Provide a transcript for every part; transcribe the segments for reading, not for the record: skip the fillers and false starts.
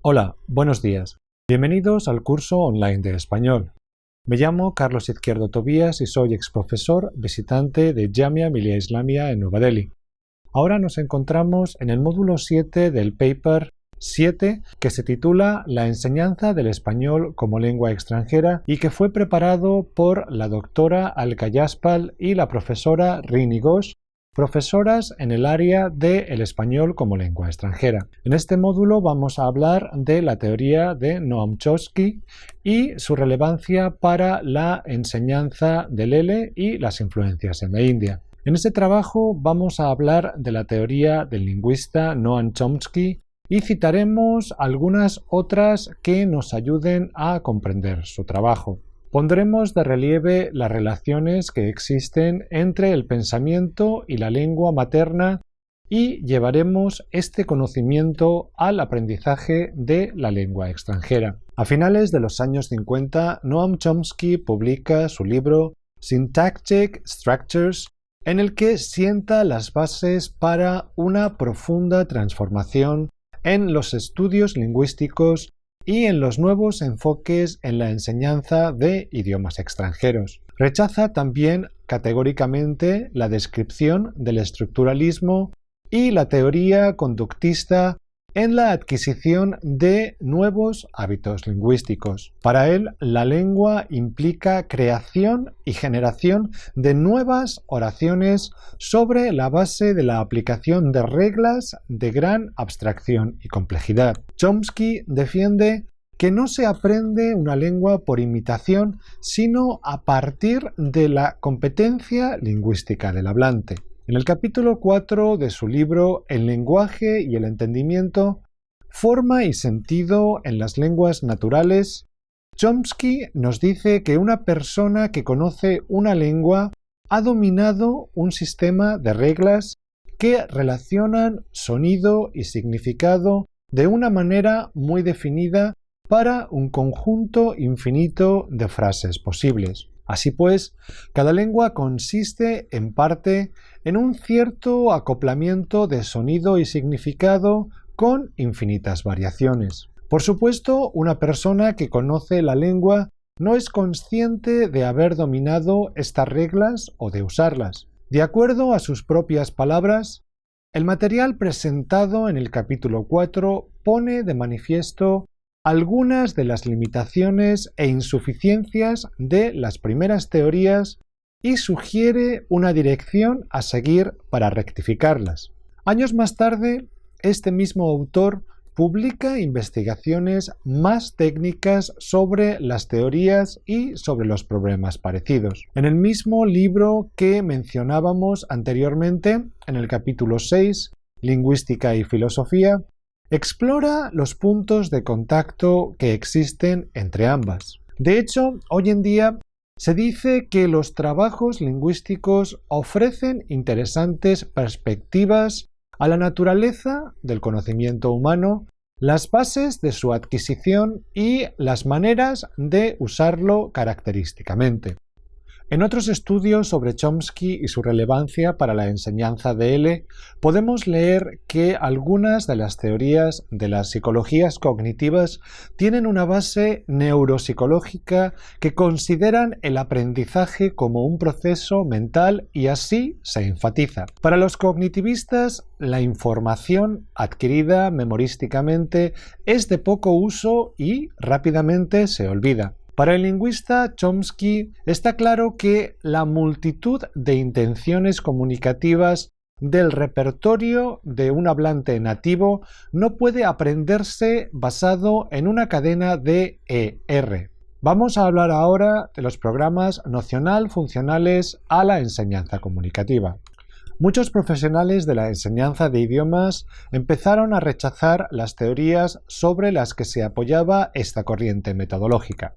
Hola, buenos días. Bienvenidos al curso online de español. Me llamo Carlos Izquierdo Tobías y soy exprofesor visitante de Jamia Millia Islamia en Nueva Delhi. Ahora nos encontramos en el módulo 7 del paper 7 que se titula La enseñanza del español como lengua extranjera y que fue preparado por la doctora Alka Yaspal y la profesora Rini Ghosh, profesoras en el área del español como lengua extranjera. En este módulo vamos a hablar de la teoría de Noam Chomsky y su relevancia para la enseñanza del L y las influencias en la India. En este trabajo vamos a hablar de la teoría del lingüista Noam Chomsky y citaremos algunas otras que nos ayuden a comprender su trabajo. Pondremos de relieve las relaciones que existen entre el pensamiento y la lengua materna y llevaremos este conocimiento al aprendizaje de la lengua extranjera. A finales de los años 50, Noam Chomsky publica su libro Syntactic Structures, en el que sienta las bases para una profunda transformación en los estudios lingüísticos y en los nuevos enfoques en la enseñanza de idiomas extranjeros. Rechaza también categóricamente la descripción del estructuralismo y la teoría conductista en la adquisición de nuevos hábitos lingüísticos. Para él, la lengua implica creación y generación de nuevas oraciones sobre la base de la aplicación de reglas de gran abstracción y complejidad. Chomsky defiende que no se aprende una lengua por imitación, sino a partir de la competencia lingüística del hablante. En el capítulo 4 de su libro El lenguaje y el entendimiento, forma y sentido en las lenguas naturales, Chomsky nos dice que una persona que conoce una lengua ha dominado un sistema de reglas que relacionan sonido y significado de una manera muy definida para un conjunto infinito de frases posibles. Así pues, cada lengua consiste, en parte, en un cierto acoplamiento de sonido y significado con infinitas variaciones. Por supuesto, una persona que conoce la lengua no es consciente de haber dominado estas reglas o de usarlas. De acuerdo a sus propias palabras, el material presentado en el capítulo 4 pone de manifiesto algunas de las limitaciones e insuficiencias de las primeras teorías y sugiere una dirección a seguir para rectificarlas. Años más tarde, este mismo autor publica investigaciones más técnicas sobre las teorías y sobre los problemas parecidos. En el mismo libro que mencionábamos anteriormente, en el capítulo 6, Lingüística y Filosofía, explora los puntos de contacto que existen entre ambas. De hecho, hoy en día se dice que los trabajos lingüísticos ofrecen interesantes perspectivas a la naturaleza del conocimiento humano, las bases de su adquisición y las maneras de usarlo característicamente. En otros estudios sobre Chomsky y su relevancia para la enseñanza de L, podemos leer que algunas de las teorías de las psicologías cognitivas tienen una base neuropsicológica que consideran el aprendizaje como un proceso mental y así se enfatiza. Para los cognitivistas, la información adquirida memorísticamente es de poco uso y rápidamente se olvida. Para el lingüista Chomsky está claro que la multitud de intenciones comunicativas del repertorio de un hablante nativo no puede aprenderse basado en una cadena de ER. Vamos a hablar ahora de los programas nocional funcionales a la enseñanza comunicativa. Muchos profesionales de la enseñanza de idiomas empezaron a rechazar las teorías sobre las que se apoyaba esta corriente metodológica.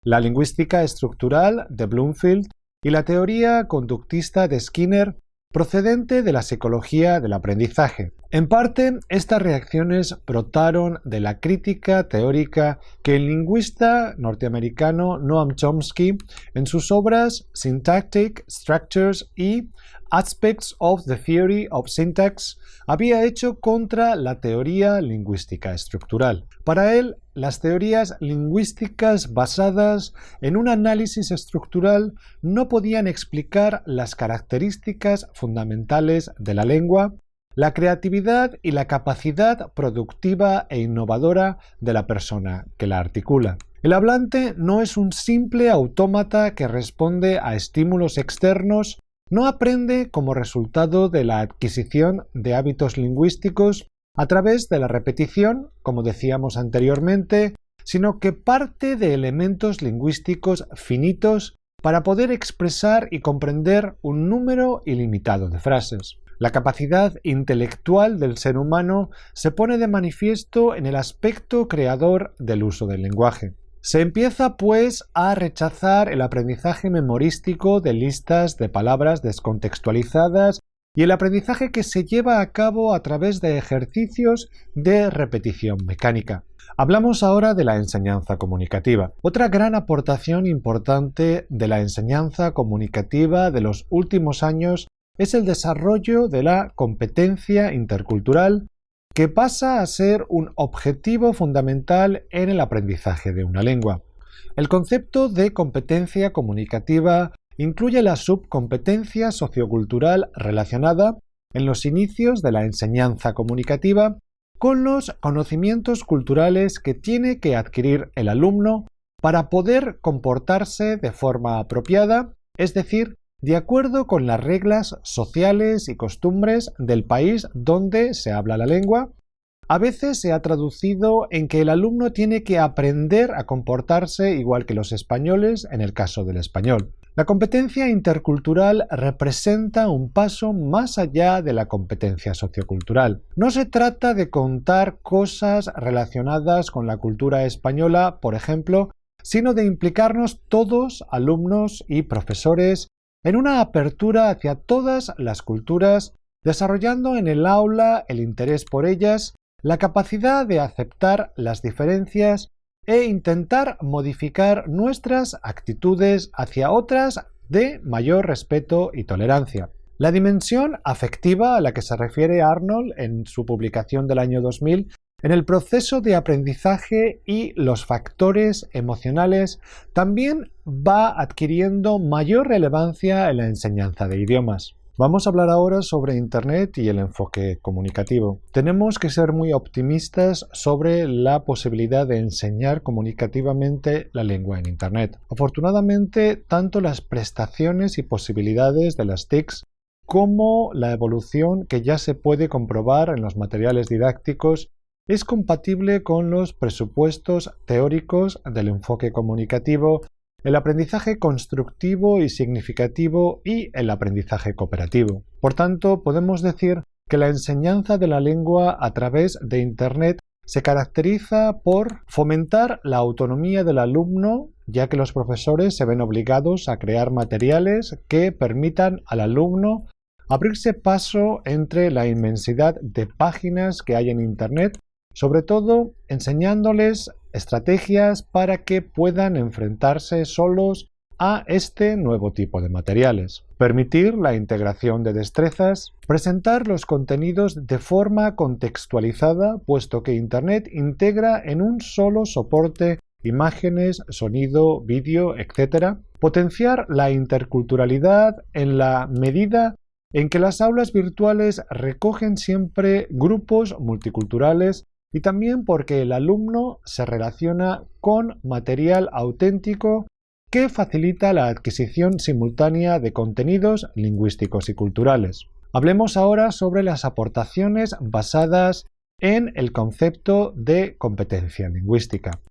La lingüística estructural de Bloomfield y la teoría conductista de Skinner, procedente de la psicología del aprendizaje. En parte, estas reacciones brotaron de la crítica teórica que el lingüista norteamericano Noam Chomsky, en sus obras Syntactic Structures y Aspects of the Theory of Syntax había hecho contra la teoría lingüística estructural. Para él, las teorías lingüísticas basadas en un análisis estructural no podían explicar las características fundamentales de la lengua, la creatividad y la capacidad productiva e innovadora de la persona que la articula. El hablante no es un simple autómata que responde a estímulos externos, no aprende como resultado de la adquisición de hábitos lingüísticos a través de la repetición, como decíamos anteriormente, sino que parte de elementos lingüísticos finitos para poder expresar y comprender un número ilimitado de frases. La capacidad intelectual del ser humano se pone de manifiesto en el aspecto creador del uso del lenguaje. Se empieza, pues, a rechazar el aprendizaje memorístico de listas de palabras descontextualizadas y el aprendizaje que se lleva a cabo a través de ejercicios de repetición mecánica. Hablamos ahora de la enseñanza comunicativa. Otra gran aportación importante de la enseñanza comunicativa de los últimos años es el desarrollo de la competencia intercultural, que pasa a ser un objetivo fundamental en el aprendizaje de una lengua. El concepto de competencia comunicativa incluye la subcompetencia sociocultural relacionada, en los inicios de la enseñanza comunicativa, con los conocimientos culturales que tiene que adquirir el alumno para poder comportarse de forma apropiada, es decir, de acuerdo con las reglas sociales y costumbres del país donde se habla la lengua. A veces se ha traducido en que el alumno tiene que aprender a comportarse igual que los españoles en el caso del español. La competencia intercultural representa un paso más allá de la competencia sociocultural. No se trata de contar cosas relacionadas con la cultura española, por ejemplo, sino de implicarnos todos, alumnos y profesores, en una apertura hacia todas las culturas, desarrollando en el aula el interés por ellas, la capacidad de aceptar las diferencias e intentar modificar nuestras actitudes hacia otras de mayor respeto y tolerancia. La dimensión afectiva a la que se refiere Arnold en su publicación del año 2000 en el proceso de aprendizaje y los factores emocionales también va adquiriendo mayor relevancia en la enseñanza de idiomas. Vamos a hablar ahora sobre Internet y el enfoque comunicativo. Tenemos que ser muy optimistas sobre la posibilidad de enseñar comunicativamente la lengua en Internet. Afortunadamente, tanto las prestaciones y posibilidades de las TICs como la evolución que ya se puede comprobar en los materiales didácticos es compatible con los presupuestos teóricos del enfoque comunicativo, el aprendizaje constructivo y significativo y el aprendizaje cooperativo. Por tanto, podemos decir que la enseñanza de la lengua a través de Internet se caracteriza por fomentar la autonomía del alumno, ya que los profesores se ven obligados a crear materiales que permitan al alumno abrirse paso entre la inmensidad de páginas que hay en Internet, sobre todo enseñándoles estrategias para que puedan enfrentarse solos a este nuevo tipo de materiales. Permitir la integración de destrezas, presentar los contenidos de forma contextualizada, puesto que Internet integra en un solo soporte imágenes, sonido, vídeo, etc. Potenciar la interculturalidad en la medida en que las aulas virtuales recogen siempre grupos multiculturales y también porque el alumno se relaciona con material auténtico que facilita la adquisición simultánea de contenidos lingüísticos y culturales. Hablemos ahora sobre las aportaciones basadas en el concepto de competencia lingüística.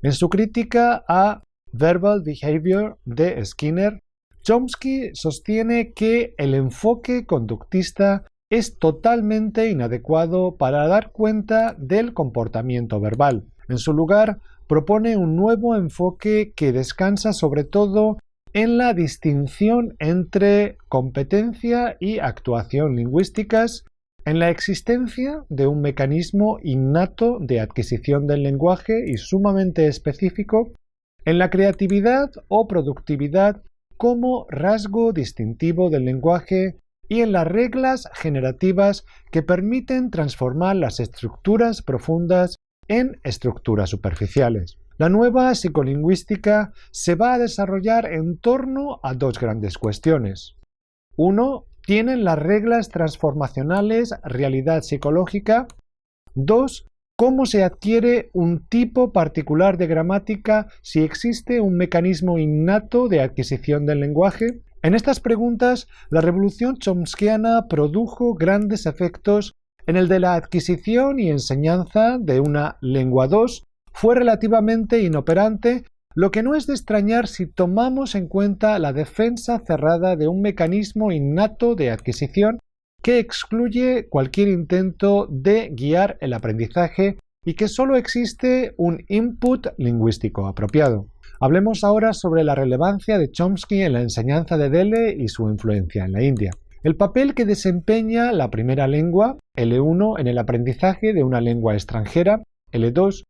En su crítica a Verbal Behavior de Skinner, Chomsky sostiene que el enfoque conductista es totalmente inadecuado para dar cuenta del comportamiento verbal. En su lugar, propone un nuevo enfoque que descansa sobre todo en la distinción entre competencia y actuación lingüísticas, en la existencia de un mecanismo innato de adquisición del lenguaje y sumamente específico, en la creatividad o productividad como rasgo distintivo del lenguaje y en las reglas generativas que permiten transformar las estructuras profundas en estructuras superficiales. La nueva psicolingüística se va a desarrollar en torno a dos grandes cuestiones. 1. ¿Tienen las reglas transformacionales realidad psicológica? 2. ¿Cómo se adquiere un tipo particular de gramática si existe un mecanismo innato de adquisición del lenguaje? En estas preguntas, la revolución chomskiana produjo grandes efectos en el de la adquisición y enseñanza de una lengua 2, fue relativamente inoperante, lo que no es de extrañar si tomamos en cuenta la defensa cerrada de un mecanismo innato de adquisición que excluye cualquier intento de guiar el aprendizaje y que solo existe un input lingüístico apropiado. Hablemos ahora sobre la relevancia de Chomsky en la enseñanza de Delhi y su influencia en la India. El papel que desempeña la primera lengua, L1, en el aprendizaje de una lengua extranjera, L2,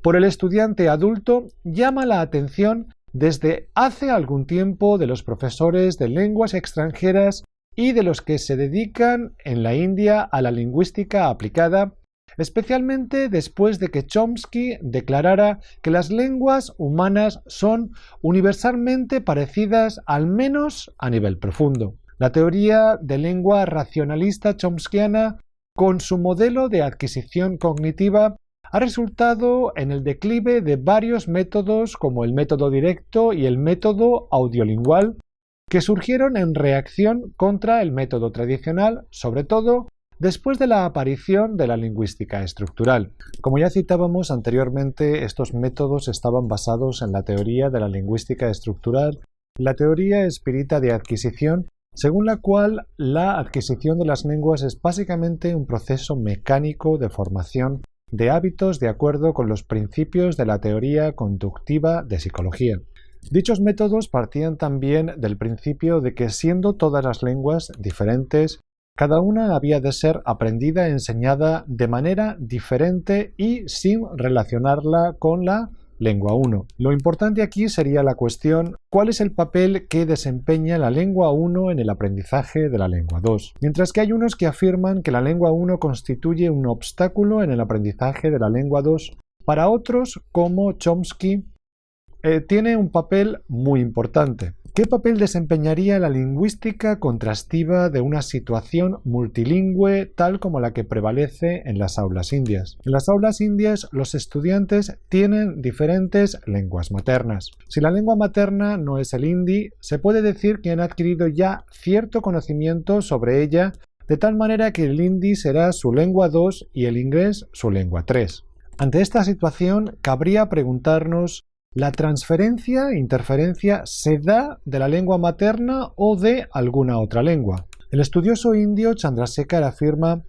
por el estudiante adulto llama la atención desde hace algún tiempo de los profesores de lenguas extranjeras y de los que se dedican en la India a la lingüística aplicada, especialmente después de que Chomsky declarara que las lenguas humanas son universalmente parecidas al menos a nivel profundo. La teoría de lengua racionalista chomskiana, con su modelo de adquisición cognitiva, ha resultado en el declive de varios métodos como el método directo y el método audiolingual, que surgieron en reacción contra el método tradicional, sobre todo después de la aparición de la lingüística estructural. Como ya citábamos anteriormente, estos métodos estaban basados en la teoría de la lingüística estructural, la teoría espírita de adquisición, según la cual la adquisición de las lenguas es básicamente un proceso mecánico de formación de hábitos de acuerdo con los principios de la teoría conductiva de psicología. Dichos métodos partían también del principio de que siendo todas las lenguas diferentes, cada una había de ser aprendida e enseñada de manera diferente y sin relacionarla con la lengua 1. Lo importante aquí sería la cuestión: ¿cuál es el papel que desempeña la lengua 1 en el aprendizaje de la lengua 2? Mientras que hay unos que afirman que la lengua 1 constituye un obstáculo en el aprendizaje de la lengua 2, para otros, como Chomsky, tiene un papel muy importante. ¿Qué papel desempeñaría la lingüística contrastiva de una situación multilingüe tal como la que prevalece en las aulas indias? En las aulas indias los estudiantes tienen diferentes lenguas maternas. Si la lengua materna no es el hindi, se puede decir que han adquirido ya cierto conocimiento sobre ella, de tal manera que el hindi será su lengua 2 y el inglés su lengua 3. Ante esta situación, cabría preguntarnos: ¿la transferencia e interferencia se da de la lengua materna o de alguna otra lengua? El estudioso indio Chandrasekhar afirma: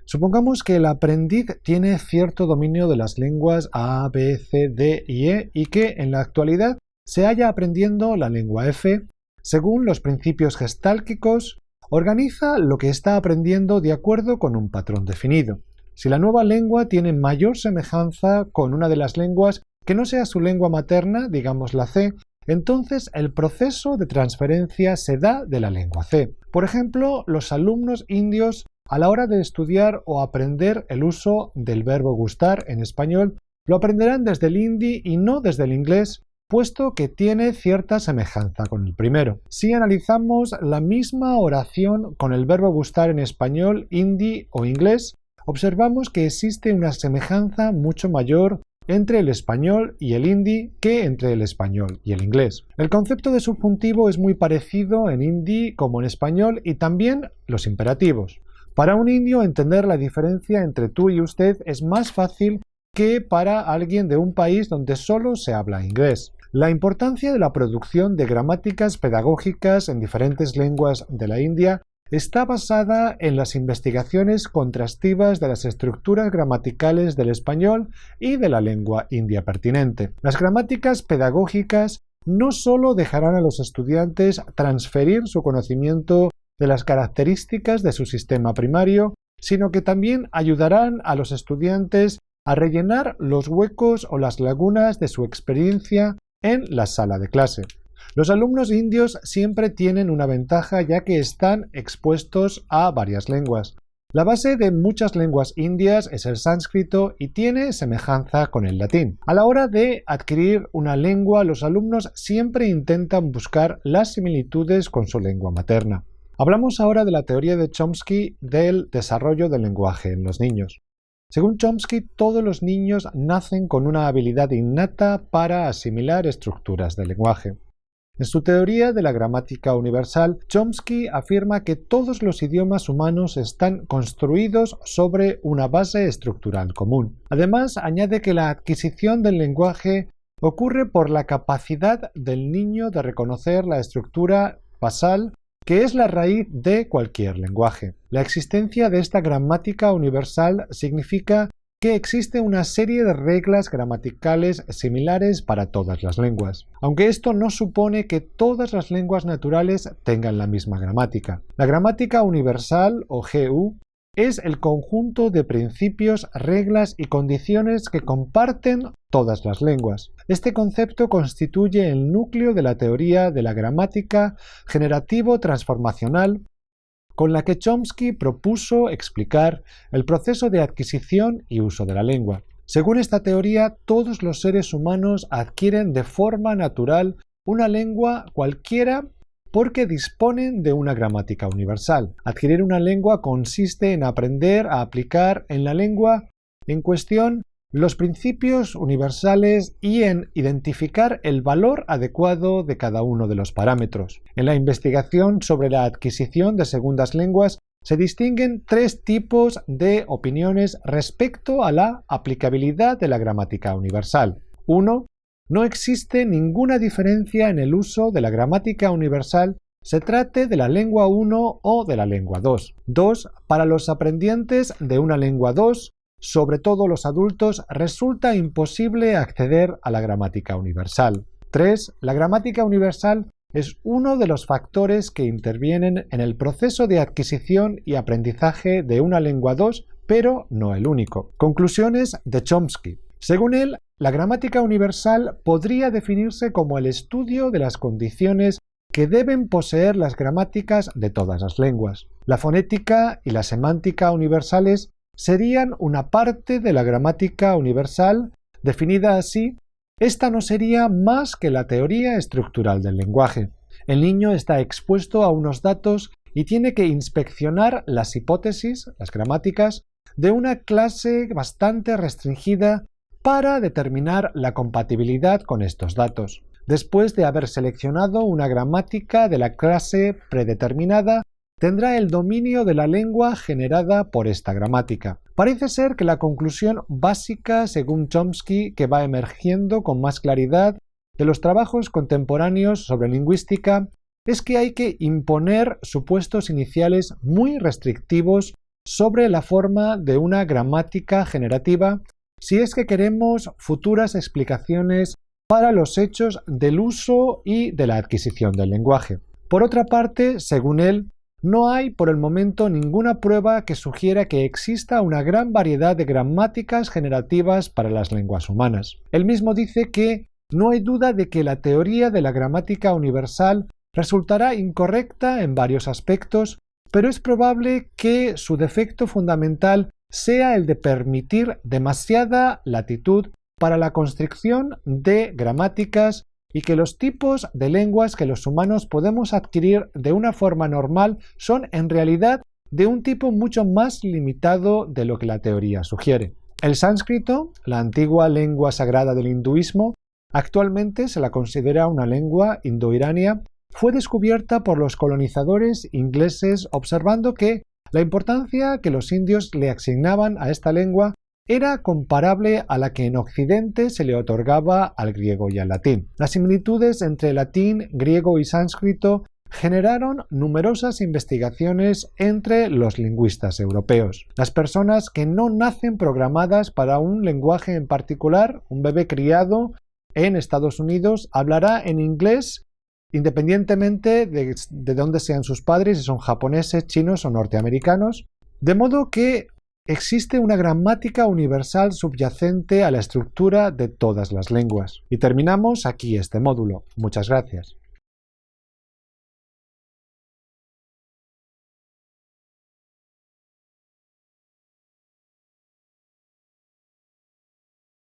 supongamos que el aprendiz tiene cierto dominio de las lenguas A, B, C, D y E y que en la actualidad se halla aprendiendo la lengua F, según los principios gestálticos, organiza lo que está aprendiendo de acuerdo con un patrón definido. Si la nueva lengua tiene mayor semejanza con una de las lenguas que no sea su lengua materna, digamos la C, entonces el proceso de transferencia se da de la lengua C. Por ejemplo, los alumnos indios, a la hora de estudiar o aprender el uso del verbo gustar en español, lo aprenderán desde el hindi y no desde el inglés, puesto que tiene cierta semejanza con el primero. Si analizamos la misma oración con el verbo gustar en español, hindi o inglés, observamos que existe una semejanza mucho mayor entre el español y el hindi que entre el español y el inglés. El concepto de subjuntivo es muy parecido en hindi como en español y también los imperativos. Para un indio entender la diferencia entre tú y usted es más fácil que para alguien de un país donde solo se habla inglés. La importancia de la producción de gramáticas pedagógicas en diferentes lenguas de la India está basada en las investigaciones contrastivas de las estructuras gramaticales del español y de la lengua india pertinente. Las gramáticas pedagógicas no solo dejarán a los estudiantes transferir su conocimiento de las características de su sistema primario, sino que también ayudarán a los estudiantes a rellenar los huecos o las lagunas de su experiencia en la sala de clase. Los alumnos indios siempre tienen una ventaja ya que están expuestos a varias lenguas. La base de muchas lenguas indias es el sánscrito y tiene semejanza con el latín. A la hora de adquirir una lengua, los alumnos siempre intentan buscar las similitudes con su lengua materna. Hablamos ahora de la teoría de Chomsky del desarrollo del lenguaje en los niños. Según Chomsky, todos los niños nacen con una habilidad innata para asimilar estructuras del lenguaje. En su teoría de la gramática universal, Chomsky afirma que todos los idiomas humanos están construidos sobre una base estructural común. Además, añade que la adquisición del lenguaje ocurre por la capacidad del niño de reconocer la estructura basal, que es la raíz de cualquier lenguaje. La existencia de esta gramática universal significa que existe una serie de reglas gramaticales similares para todas las lenguas, aunque esto no supone que todas las lenguas naturales tengan la misma gramática. La gramática universal, o GU, es el conjunto de principios, reglas y condiciones que comparten todas las lenguas. Este concepto constituye el núcleo de la teoría de la gramática generativo-transformacional, con la que Chomsky propuso explicar el proceso de adquisición y uso de la lengua. Según esta teoría, todos los seres humanos adquieren de forma natural una lengua cualquiera porque disponen de una gramática universal. Adquirir una lengua consiste en aprender a aplicar en la lengua en cuestión los principios universales y en identificar el valor adecuado de cada uno de los parámetros. En la investigación sobre la adquisición de segundas lenguas se distinguen tres tipos de opiniones respecto a la aplicabilidad de la gramática universal. 1. No existe ninguna diferencia en el uso de la gramática universal, se trate de la lengua 1 o de la lengua 2. 2. Para los aprendientes de una lengua 2, sobre todo los adultos, resulta imposible acceder a la gramática universal. 3. La gramática universal es uno de los factores que intervienen en el proceso de adquisición y aprendizaje de una lengua 2, pero no el único. Conclusiones de Chomsky. Según él, la gramática universal podría definirse como el estudio de las condiciones que deben poseer las gramáticas de todas las lenguas. La fonética y la semántica universales serían una parte de la gramática universal. Definida así, esta no sería más que la teoría estructural del lenguaje. El niño está expuesto a unos datos y tiene que inspeccionar las hipótesis, las gramáticas, de una clase bastante restringida para determinar la compatibilidad con estos datos. Después de haber seleccionado una gramática de la clase predeterminada, tendrá el dominio de la lengua generada por esta gramática. Parece ser que la conclusión básica, según Chomsky, que va emergiendo con más claridad de los trabajos contemporáneos sobre lingüística, es que hay que imponer supuestos iniciales muy restrictivos sobre la forma de una gramática generativa si es que queremos futuras explicaciones para los hechos del uso y de la adquisición del lenguaje. Por otra parte, según él, no hay por el momento ninguna prueba que sugiera que exista una gran variedad de gramáticas generativas para las lenguas humanas. Él mismo dice que no hay duda de que la teoría de la gramática universal resultará incorrecta en varios aspectos, pero es probable que su defecto fundamental sea el de permitir demasiada latitud para la construcción de gramáticas y que los tipos de lenguas que los humanos podemos adquirir de una forma normal son en realidad de un tipo mucho más limitado de lo que la teoría sugiere. El sánscrito, la antigua lengua sagrada del hinduismo, actualmente se la considera una lengua indoirania, fue descubierta por los colonizadores ingleses observando que la importancia que los indios le asignaban a esta lengua era comparable a la que en Occidente se le otorgaba al griego y al latín. Las similitudes entre latín, griego y sánscrito generaron numerosas investigaciones entre los lingüistas europeos. Las personas que no nacen programadas para un lenguaje en particular, un bebé criado en Estados Unidos hablará en inglés independientemente de dónde sean sus padres, si son japoneses, chinos o norteamericanos, de modo que existe una gramática universal subyacente a la estructura de todas las lenguas. Y terminamos aquí este módulo. Muchas gracias.